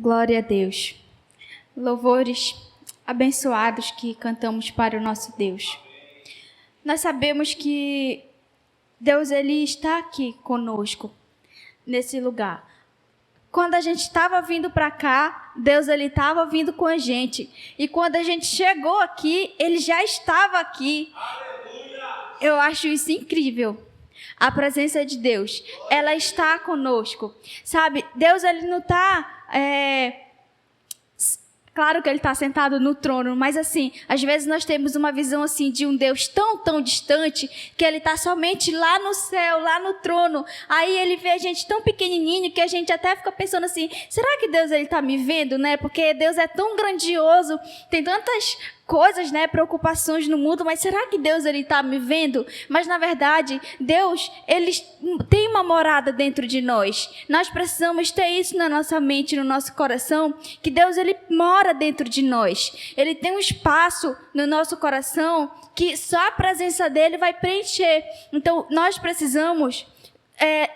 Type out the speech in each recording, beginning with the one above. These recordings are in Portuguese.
Glória a Deus. Louvores abençoados que cantamos para o nosso Deus. Nós sabemos que Deus ele está aqui conosco, nesse lugar. Quando a gente estava vindo para cá, Deus ele estava vindo com a gente. E quando a gente chegou aqui, ele já estava aqui. Eu acho isso incrível. A presença de Deus, ela está conosco. Sabe, Deus ele não está... Claro que ele está sentado no trono, mas assim, às vezes nós temos uma visão assim de um Deus tão distante, que ele está somente lá no céu, lá no trono. Aí ele vê a gente tão pequenininho que a gente até fica pensando assim, será que Deus ele está me vendo, né? Porque Deus é tão grandioso, tem tantas coisas, né, preocupações no mundo, mas será que Deus ele está me vendo? Mas na verdade, Deus ele tem uma morada dentro de nós. Nós precisamos ter isso na nossa mente, no nosso coração, que Deus ele mora dentro de nós. Ele tem um espaço no nosso coração que só a presença dele vai preencher. Então nós precisamos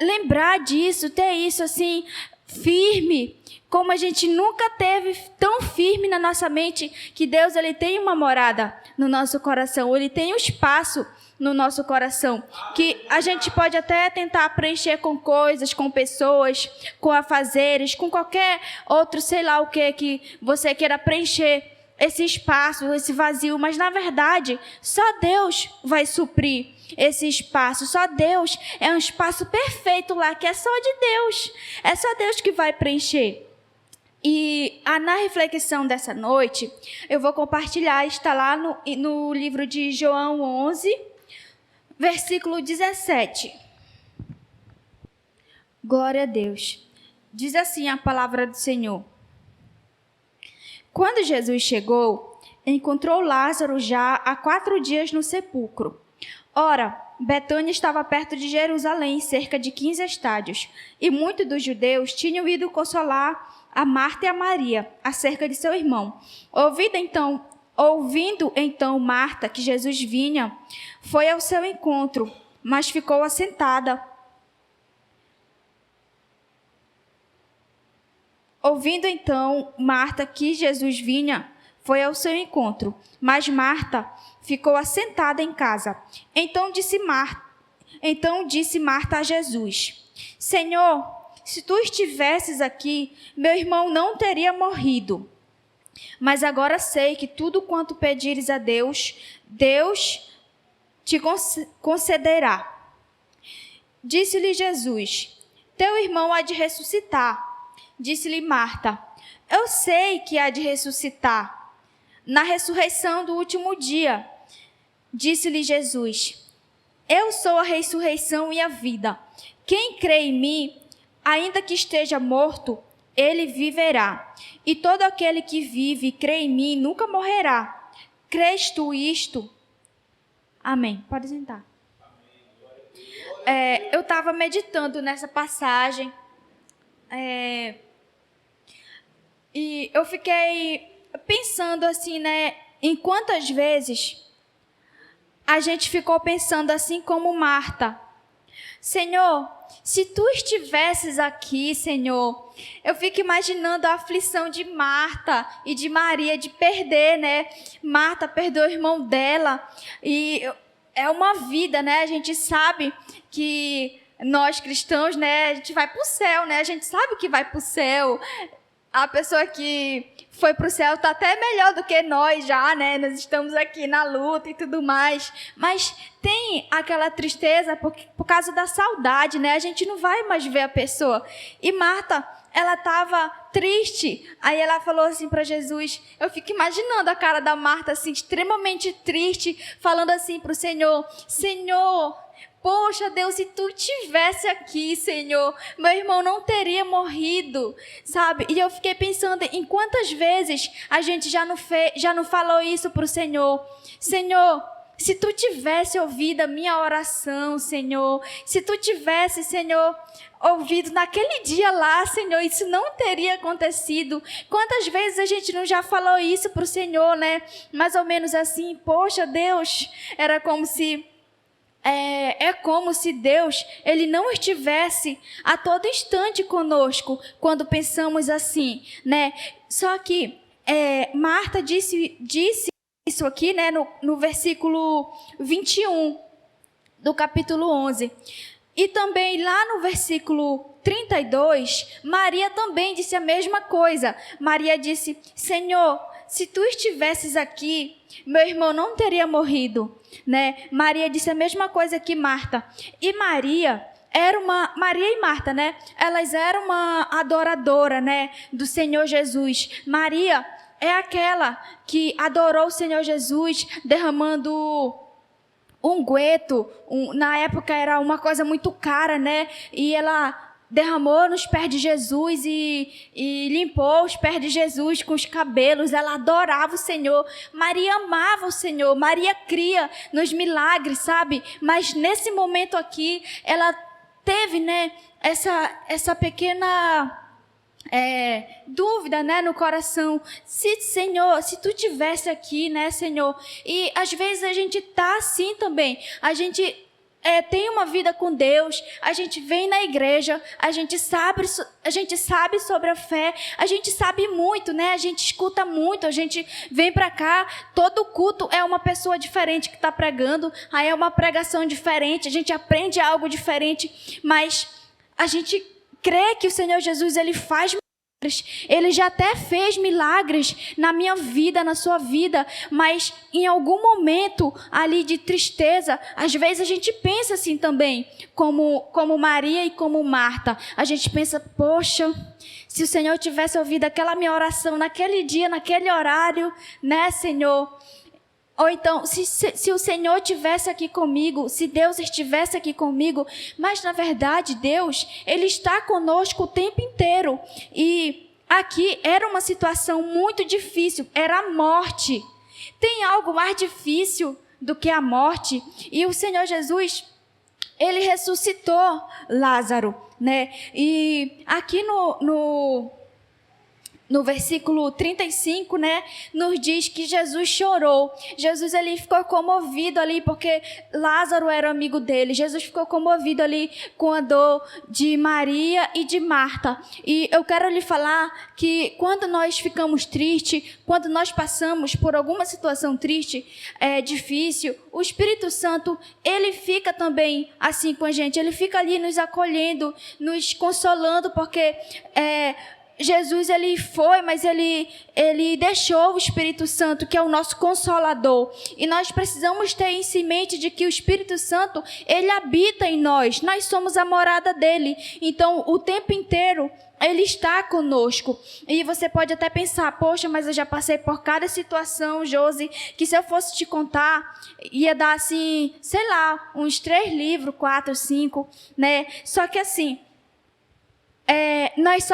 lembrar disso, ter isso assim firme, como a gente nunca teve tão firme na nossa mente, que Deus ele tem uma morada no nosso coração, ele tem um espaço no nosso coração, que a gente pode até tentar preencher com coisas, com pessoas, com afazeres, com qualquer outro, sei lá o que você queira preencher esse espaço, esse vazio, mas na verdade, só Deus vai suprir esse espaço, só Deus é um espaço perfeito lá, que é só de Deus, é só Deus que vai preencher. E na reflexão dessa noite, eu vou compartilhar, está lá no livro de João 11, versículo 17. Glória a Deus. Diz assim a palavra do Senhor. Quando Jesus chegou, encontrou Lázaro já há 4 dias no sepulcro. Ora, Betânia estava perto de Jerusalém, cerca de 15 estádios, e muitos dos judeus tinham ido consolar a Marta e a Maria acerca de seu irmão. Ouvindo então Marta que Jesus vinha, foi ao seu encontro, mas ficou assentada. Ouvindo então Marta que Jesus vinha, foi ao seu encontro, mas Marta ficou assentada em casa. Então disse Marta a Jesus: Senhor, se tu estivesses aqui, meu irmão não teria morrido. Mas agora sei que tudo quanto pedires a Deus, Deus te concederá. Disse-lhe Jesus: teu irmão há de ressuscitar. Disse-lhe Marta: eu sei que há de ressuscitar na ressurreição do último dia. Disse-lhe Jesus: eu sou a ressurreição e a vida. Quem crê em mim, ainda que esteja morto, ele viverá. E todo aquele que vive e crê em mim nunca morrerá. Crês tu isto? Amém. Pode sentar. Eu estava meditando nessa passagem. E eu fiquei pensando assim, né? Em quantas vezes a gente ficou pensando assim como Marta. Senhor, se tu estivesses aqui, Senhor, eu fico imaginando a aflição de Marta e de Maria de perder, né? Marta perdeu o irmão dela e é uma vida, né? A gente sabe que nós cristãos, né? A gente vai para o céu, né? A gente sabe que vai para o céu. A pessoa que foi para o céu está até melhor do que nós já, né? Nós estamos aqui na luta e tudo mais. Mas tem aquela tristeza por causa da saudade, né? A gente não vai mais ver a pessoa. E Marta, ela estava triste. Aí ela falou assim para Jesus, eu fico imaginando a cara da Marta, assim, extremamente triste, falando assim para o Senhor: Senhor, poxa, Deus, se tu estivesse aqui, Senhor, meu irmão não teria morrido, sabe? E eu fiquei pensando em quantas vezes a gente já não falou isso para o Senhor. Senhor, se tu tivesse ouvido a minha oração, Senhor, se tu tivesse, Senhor, ouvido naquele dia lá, Senhor, isso não teria acontecido. Quantas vezes a gente não já falou isso para o Senhor, né? Mais ou menos assim, poxa, Deus, era como se é como se Deus ele não estivesse a todo instante conosco quando pensamos assim, né? Só que Marta disse isso aqui, né, no versículo 21 do capítulo 11. E também lá no versículo 32, Maria também disse a mesma coisa. Maria disse: Senhor, se tu estivesses aqui, meu irmão não teria morrido, né? Maria disse a mesma coisa que Marta. E Maria e Marta, né? Elas eram uma adoradora, né, do Senhor Jesus. Maria é aquela que adorou o Senhor Jesus derramando unguento. Na época era uma coisa muito cara, né? E ela derramou nos pés de Jesus e limpou os pés de Jesus com os cabelos. Ela adorava o Senhor. Maria amava o Senhor. Maria cria nos milagres, sabe? Mas nesse momento aqui, ela teve, né, essa pequena dúvida, né, no coração. Senhor, se tu tivesse aqui, né, Senhor? E às vezes a gente tá assim também. A gente tem uma vida com Deus, a gente vem na igreja, a gente sabe sobre a fé, a gente sabe muito, né? A gente escuta muito, a gente vem para cá, todo culto é uma pessoa diferente que está pregando, aí é uma pregação diferente, a gente aprende algo diferente, mas a gente crê que o Senhor Jesus ele faz milagres. Ele já até fez milagres na minha vida, na sua vida, mas em algum momento ali de tristeza, às vezes a gente pensa assim também, como Maria e como Marta. A gente pensa, poxa, se o Senhor tivesse ouvido aquela minha oração naquele dia, naquele horário, né, Senhor? Ou então, se o Senhor estivesse aqui comigo, se Deus estivesse aqui comigo, mas na verdade Deus, Ele está conosco o tempo inteiro. E aqui era uma situação muito difícil, era a morte. Tem algo mais difícil do que a morte? E o Senhor Jesus, Ele ressuscitou Lázaro, né? E aqui no versículo 35, né, nos diz que Jesus chorou. Jesus, ele ficou comovido ali, porque Lázaro era amigo dele. Jesus ficou comovido ali com a dor de Maria e de Marta. E eu quero lhe falar que quando nós ficamos tristes, quando nós passamos por alguma situação triste, difícil, o Espírito Santo, ele fica também assim com a gente. Ele fica ali nos acolhendo, nos consolando, porque Jesus, ele foi, mas ele deixou o Espírito Santo, que é o nosso consolador. E nós precisamos ter isso em mente de que o Espírito Santo, ele habita em nós. Nós somos a morada dele. Então, o tempo inteiro, ele está conosco. E você pode até pensar, poxa, mas eu já passei por cada situação, Josi, que se eu fosse te contar, ia dar assim, sei lá, uns 3 livros, 4, 5, né? Só que assim, nós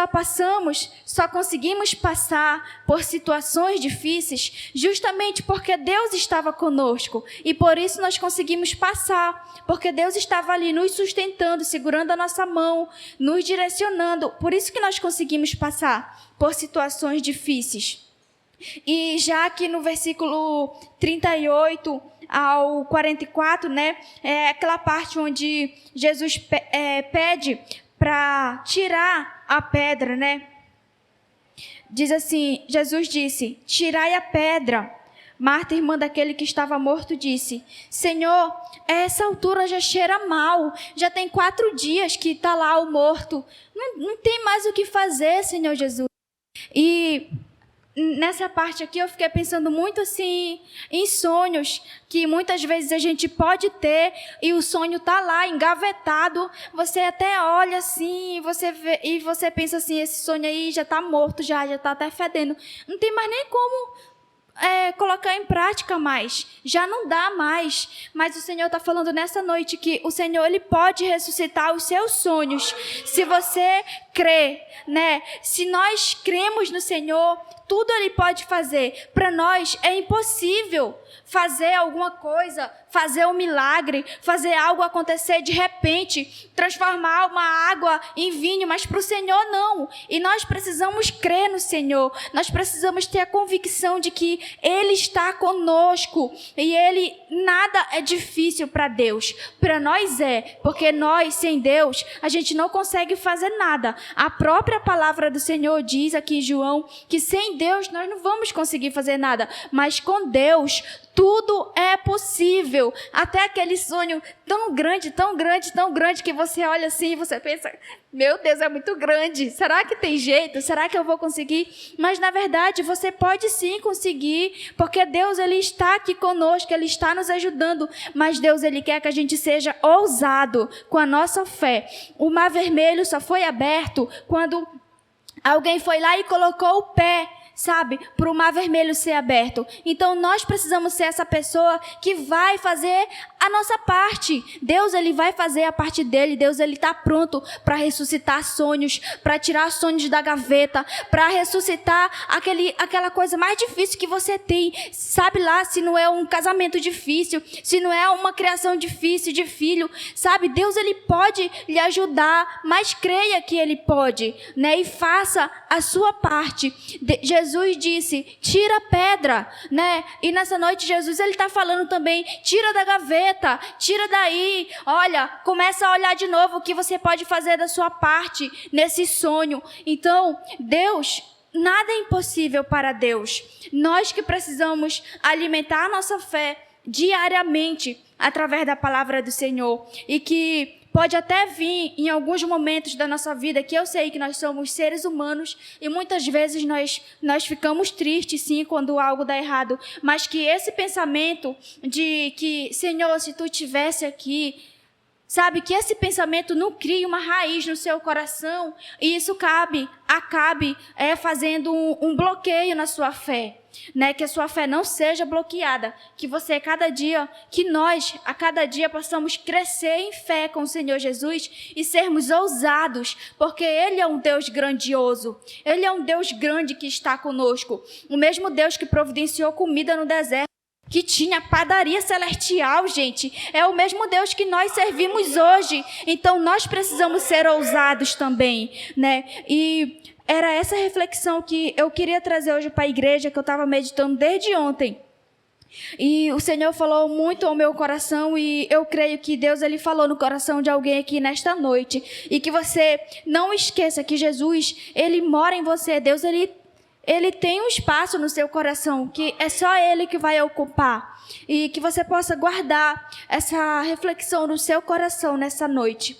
só conseguimos passar por situações difíceis justamente porque Deus estava conosco. E por isso nós conseguimos passar, porque Deus estava ali nos sustentando, segurando a nossa mão, nos direcionando. Por isso que nós conseguimos passar por situações difíceis. E já aqui no versículo 38 ao 44, né, é aquela parte onde Jesus pede para tirar a pedra, né? Diz assim, Jesus disse, tirai a pedra. Marta, irmã daquele que estava morto, disse, Senhor, a essa altura já cheira mal, já tem 4 dias que está lá o morto. Não tem mais o que fazer, Senhor Jesus. E nessa parte aqui eu fiquei pensando muito assim em sonhos que muitas vezes a gente pode ter e o sonho está lá engavetado. Você até olha assim e você pensa assim, esse sonho aí já está morto, já está até fedendo. Não tem mais nem como colocar em prática mais, já não dá mais. Mas o Senhor está falando nessa noite que o Senhor, ele pode ressuscitar os seus sonhos, se você crê, né? Se nós cremos no Senhor, tudo Ele pode fazer. Para nós é impossível fazer alguma coisa, fazer um milagre, fazer algo acontecer de repente, transformar uma água em vinho, mas para o Senhor não. E nós precisamos crer no Senhor, nós precisamos ter a convicção de que Ele está conosco e nada é difícil para Deus. Para nós é, porque nós, sem Deus, a gente não consegue fazer nada. A própria palavra do Senhor diz aqui em João que sem Deus nós não vamos conseguir fazer nada, mas com Deus tudo é possível. Até aquele sonho tão grande, tão grande, tão grande, que você olha assim e você pensa, meu Deus, é muito grande. Será que tem jeito? Será que eu vou conseguir? Mas, na verdade, você pode sim conseguir, porque Deus, Ele está aqui conosco, Ele está nos ajudando. Mas Deus, Ele quer que a gente seja ousado com a nossa fé. O Mar Vermelho só foi aberto quando alguém foi lá e colocou o pé, sabe, para o Mar Vermelho ser aberto. Então, nós precisamos ser essa pessoa que vai fazer a nossa parte. Deus, Ele vai fazer a parte dele. Deus, Ele está pronto para ressuscitar sonhos, para tirar sonhos da gaveta, para ressuscitar aquela coisa mais difícil que você tem. Sabe lá, se não é um casamento difícil, se não é uma criação difícil de filho, sabe, Deus, Ele pode lhe ajudar, mas creia que Ele pode, né, e faça a sua parte. Jesus disse, tira a pedra, né? E nessa noite Jesus, Ele está falando também, tira da gaveta, tira daí, olha, começa a olhar de novo o que você pode fazer da sua parte nesse sonho. Então, Deus, nada é impossível para Deus. Nós que precisamos alimentar a nossa fé diariamente através da palavra do Senhor, e que pode até vir em alguns momentos da nossa vida, que eu sei que nós somos seres humanos e muitas vezes nós ficamos tristes, sim, quando algo dá errado, mas que esse pensamento de que, Senhor, se Tu estivesse aqui, sabe, que esse pensamento não crie uma raiz no seu coração e isso acabe fazendo um bloqueio na sua fé. Né, que a sua fé não seja bloqueada, que nós a cada dia possamos crescer em fé com o Senhor Jesus e sermos ousados, porque Ele é um Deus grandioso, Ele é um Deus grande que está conosco, o mesmo Deus que providenciou comida no deserto, que tinha padaria celestial, gente, é o mesmo Deus que nós servimos hoje. Então nós precisamos ser ousados também, né? E era essa reflexão que eu queria trazer hoje para a igreja, que eu estava meditando desde ontem. E o Senhor falou muito ao meu coração, e eu creio que Deus, Ele falou no coração de alguém aqui nesta noite. E que você não esqueça que Jesus, Ele mora em você. Deus, Ele tem um espaço no seu coração, que é só Ele que vai ocupar. E que você possa guardar essa reflexão no seu coração nessa noite.